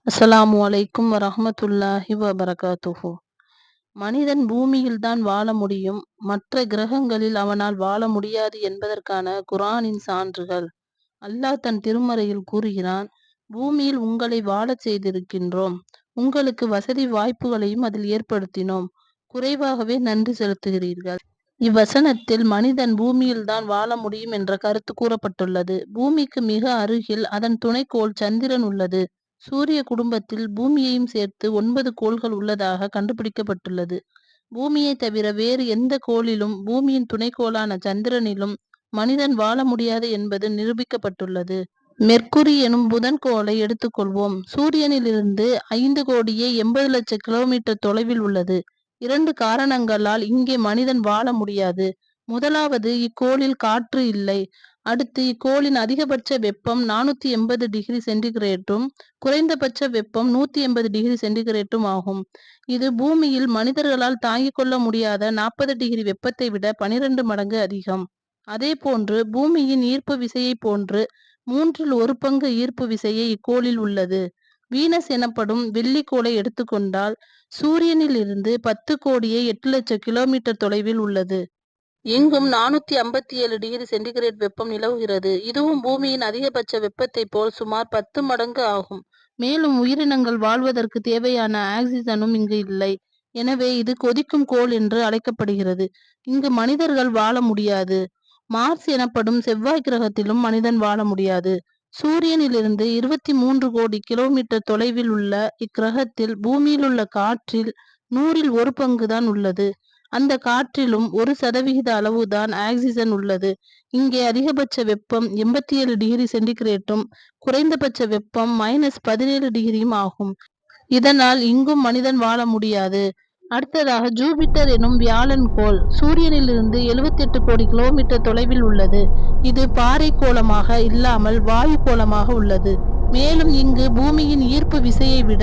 அஸ்ஸலாமு அலைக்கும் வரஹ்மத்துல்லாஹி வபரகாத்துஹு. மனிதன் பூமியில்தான் வாழ முடியும், மற்ற கிரகங்களில் அவனால் வாழ முடியாது என்பதற்கான குர்ஆனின் சான்றுகள். அல்லாஹ் தன் திருமறையில் கூறுகிறான், பூமியில் உங்களை வாழச் செய்திருக்கின்றோம், உங்களுக்கு வசதி வாய்ப்புகளையும் அதில் ஏற்படுத்தினோம், குறைவாகவே நன்றி செலுத்துகிறீர்கள். இவ்வசனத்தில் மனிதன் பூமியில்தான் வாழ முடியும் என்ற கருத்து கூறப்பட்டுள்ளது. பூமிக்கு மிக அருகில் அதன் துணைக்கோள் சந்திரன் உள்ளது. சூரிய குடும்பத்தில் பூமியையும் சேர்த்து 9 கோள்கள் உள்ளதாக கண்டுபிடிக்கப்பட்டுள்ளது. பூமியை தவிர வேறு எந்த கோளிலும் பூமியின் துணைக்கோளான சந்திரனிலும் மனிதன் வாழ முடியாது என்பது நிரூபிக்கப்பட்டுள்ளது. மெர்க்குரி எனும் புதன் கோளை எடுத்துக்கொள்வோம். சூரியனிலிருந்து 5,80,00,000 கிலோமீட்டர் தொலைவில் உள்ளது. 2 காரணங்களால் இங்கே மனிதன் வாழ முடியாது. முதலாவது, இக்கோளில் காற்று இல்லை. அடுத்து, இக்கோளின் அதிகபட்ச வெப்பம் 480 டிகிரி சென்டிகிரேட்டும் குறைந்தபட்ச வெப்பம் 180 டிகிரி சென்டிகிரேட்டும் ஆகும். இது பூமியில் மனிதர்களால் தாங்கிக் கொள்ள முடியாத 40 டிகிரி வெப்பத்தை விட 12 மடங்கு அதிகம். அதேபோன்று பூமியின் ஈர்ப்பு விசையை போன்று 1/3 பங்கு ஈர்ப்பு விசையே இக்கோளில் உள்ளது. வீனஸ் எனப்படும் வெள்ளிக்கோளை எடுத்துக்கொண்டால் சூரியனில் இருந்து 10,08,00,000 கிலோமீட்டர் தொலைவில் உள்ளது. இங்கும் 457 டிகிரி சென்டிகிரேட் வெப்பம் நிலவுகிறது. இதுவும் பூமியின் அதிகபட்ச வெப்பத்தை போல் சுமார் 10 மடங்கு ஆகும். மேலும் உயிரினங்கள் வாழ்வதற்கு தேவையான ஆக்சிஜனும் இங்கு இல்லை. எனவே இது கொதிக்கும் கோள் என்று அழைக்கப்படுகிறது. இங்கு மனிதர்கள் வாழ முடியாது. மார்ஸ் எனப்படும் செவ்வாய் கிரகத்திலும் மனிதன் வாழ முடியாது. சூரியனிலிருந்து 23 கோடி கிலோமீட்டர் தொலைவில் உள்ள இக்கிரகத்தில் பூமியிலுள்ள காற்றில் 100 பங்கு தான் உள்ளது. அந்த காற்றிலும் 1% அளவுதான் ஆக்சிஜன் உள்ளது. இங்கே அதிகபட்ச வெப்பம் 87 டிகிரி சென்டிகிரேட்டும் குறைந்தபட்ச வெப்பம் -17 டிகிரியும் ஆகும். இதனால் இங்கும் மனிதன் வாழ முடியாது. அடுத்ததாக ஜூபிட்டர் எனும் வியாழன் கோள் சூரியனிலிருந்து 78 கோடி கிலோமீட்டர் தொலைவில் உள்ளது. இது பாறை கோளமாக இல்லாமல் வாயு கோளமாக உள்ளது. மேலும் இங்கு பூமியின் ஈர்ப்பு விசையை விட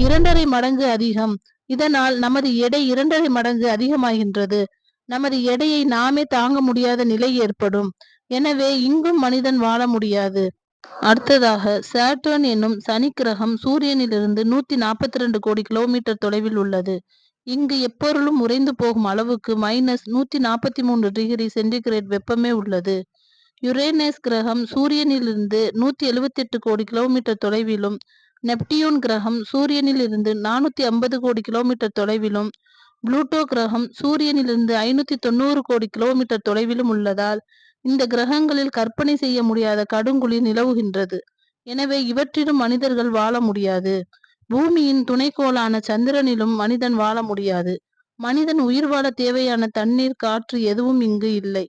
2.5 மடங்கு அதிகம். இதனால் நமது எடை 2.5 மடங்கு அதிகமாகின்றது. நமது எடையை நாமே தாங்க முடியாத நிலை ஏற்படும். எனவே இங்கும் மனிதன் வாழ முடியாது. அடுத்ததாக சாட்டர்ன் என்னும் சனி கிரகம் சூரியனிலிருந்து 142 கோடி கிலோமீட்டர் தொலைவில் உள்ளது. இங்கு எப்பொருளும் உறைந்து போகும் அளவுக்கு -143 டிகிரி சென்டிகிரேட் வெப்பமே உள்ளது. யுரேனஸ் கிரகம் சூரியனிலிருந்து 178 கோடி கிலோமீட்டர் தொலைவிலும், நெப்டியூன் கிரகம் சூரியனில் இருந்து 450 கோடி கிலோமீட்டர் தொலைவிலும், புளூட்டோ கிரகம் சூரியனிலிருந்து 590 கோடி கிலோமீட்டர் தொலைவிலும் உள்ளதால் இந்த கிரகங்களில் கற்பனை செய்ய முடியாத கடுங்குளிர் நிலவுகின்றது. எனவே இவற்றிலும் மனிதர்கள் வாழ முடியாது. பூமியின் துணைக்கோளான சந்திரனிலும் மனிதன் வாழ முடியாது. மனிதன் உயிர் வாழ தேவையான தண்ணீர், காற்று எதுவும் இங்கு இல்லை.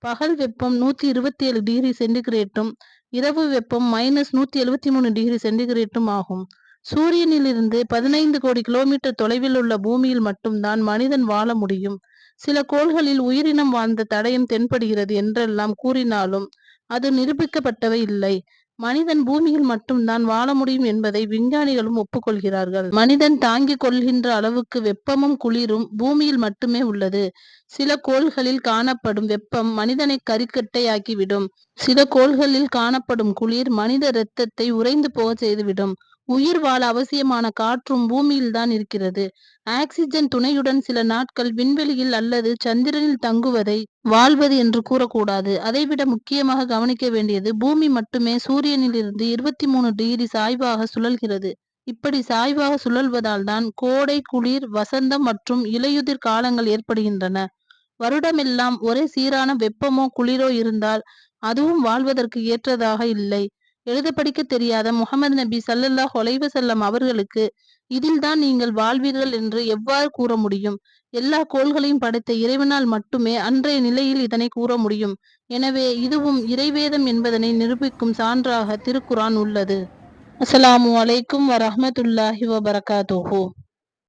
பகல் வெப்பம் 127 டிகிரி சென்டிகிரேட்டும் இரவு வெப்பம் -173 டிகிரி சென்டிகிரேட்டும் ஆகும். சூரியனிலிருந்து 15 கோடி கிலோமீட்டர் தொலைவில் உள்ள பூமியில் மட்டும்தான் மனிதன் வாழ முடியும். சில கோள்களில் உயிரினம் வாழ்ந்த தடயம் தென்படுகிறது என்றெல்லாம் கூறினாலும் அது நிரூபிக்கப்பட்டவை இல்லை. மனிதன் பூமியில் மட்டும்தான் வாழ முடியும் என்பதை விஞ்ஞானிகளும் ஒப்புக்கொள்கிறார்கள். மனிதன் தாங்கிக் கொள்கின்ற அளவுக்கு வெப்பமும் குளிரும் பூமியில் மட்டுமே உள்ளது. சில கோள்களில் காணப்படும் வெப்பம் மனிதனை கரிக்கட்டையாக்கிவிடும். சில கோள்களில் காணப்படும் குளிர் மனித இரத்தத்தை உறைந்து போக செய்துவிடும். உயிர் வாழ அவசியமான காற்றும் பூமியில்தான் இருக்கிறது. ஆக்சிஜன் துணையுடன் சில நாட்கள் விண்வெளியில் அல்லது சந்திரனில் தங்குவதை வாழ்வது என்று கூறக்கூடாது. அதைவிட முக்கியமாக கவனிக்க வேண்டியது, பூமி மட்டுமே சூரியனிலிருந்து 23 டிகிரி சாய்வாக சுழல்கிறது. இப்படி சாய்வாக சுழல்வதால் தான் கோடை, குளிர், வசந்தம் மற்றும் இலையுதிர் காலங்கள் ஏற்படுகின்றன. வருடமெல்லாம் ஒரே சீரான வெப்பமோ குளிரோ இருந்தால் அதுவும் வாழ்வதற்கு ஏற்றதாக இல்லை. எழுத படிக்க தெரியாத முஹம்மது நபி ஸல்லல்லாஹு அலைஹி வஸல்லம் அவர்களுக்கு இதில்தான் நீங்கள் வாழ்வீர்கள் என்று எவ்வாறு கூற முடியும்? எல்லா கோள்களையும் படைத்த இறைவனால் மட்டுமே அன்றைய நிலையில் இதனை கூற முடியும். எனவே இதுவும் இறைவேதம் என்பதனை நிரூபிக்கும் சான்றாக திருக்குர்ஆன் உள்ளது. அஸ்ஸலாமு அலைக்கும் வரஹ்மத்துல்லாஹி வபரகாத்துஹு.